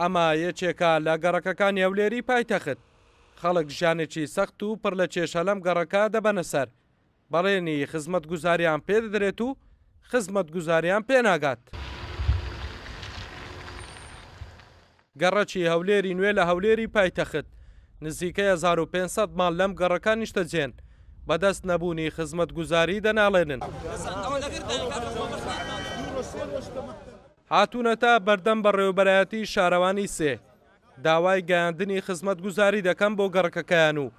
ئەمە یەکێکە لە گەڕەکەکانی هەولێری پایتەخت. خەڵک ژیانێکی سەخت و پڕ لە کێشە لەم گەڕەکە دەبەنە سەر. بەڵێنی خزمەتگوزاریان پێدەدرێت و خزمەتگوزاریان پێناگات. گەڕەکی هەولێری نوێ لە هەولێری پایتەخت نزیکەی 1500 ماڵ لەم گەڕەکە نیشتەجێن بەدەست نەبوونی خزمەتگوزاری دەناڵێنن. هاتوونەتە بەردەم بەڕێوەبەرایەتی شارەوانی سێ داوای گەیاندنی خزمەتگوزاری دەکەن بۆ گەڕەکەکەیان و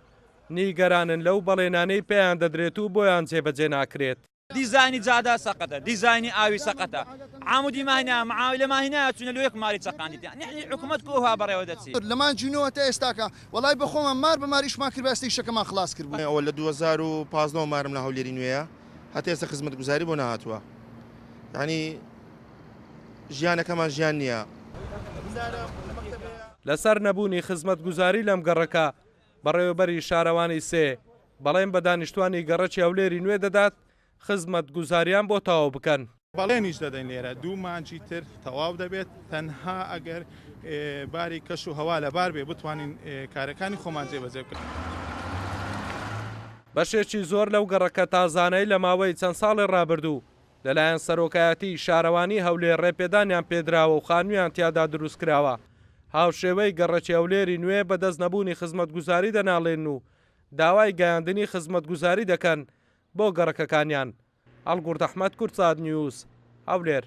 نیگەرانن لەو بەڵێنانەی پێیان دەدرێت و بۆیان جێبەجێ ناکرێت. دیزانی جادا سەقەتە، دیزانی ئاوی سەقەتە، عامودی ماهینە معاوی لە ماهینە چونە لەوەک ماری چەقاندیتیان نحنی حکومەت کۆها بەڕێوە دەچێت. لەمان جوونەوە تا ئێستاکە وەڵای بەخۆمە مار بە ماریشمان کرد بەستی شەکەمان خلاص کرد بوو. ئەوە لە 2015 مارم لە هەولێری نوێیە هەتا ئێستا خزمەتگوزاری بۆ نەهاتووە. یعنی ژیانەکەمان ژیان نییە. لەسەر نەبوونی خزمەتگوزاری لەم گەڕەکە بەڕێوەبەری شارەوانی سێ بەڵێن بە دانیشتوانی گەڕەکی هەولێری نوێ دەدات خزمەتگوزاریان بۆ تەواو بکەن. بەڵێنیش دەدەین لێرە 2 مانجی تر تەواو دەبێت تەنها ئەگەر باری کەش و هەوا لەبار بێ بتوانین کارەکانی خۆمان جێبەجێ بکەین. بەشێکی زۆر لەو گەڕەکە تازانەی لە ماوەی چەند ساڵی ڕابردوو لەلایەن سەرۆکایەتی شارەوانی هەولێر ڕێپێدانیان پێدراوە و خانوویان تیادا دروست کراوە. هاوشێوەی گەڕەکی هەولێری نوێ بەدەست نەبوونی خزمەتگوزاری دەناڵێن و داوای گەیاندنی خزمەتگوزاری دەکەن بۆ گەڕەکەکانیان. ئەڵگورد ئەحمەد کورتزاد نیوز هەولێر.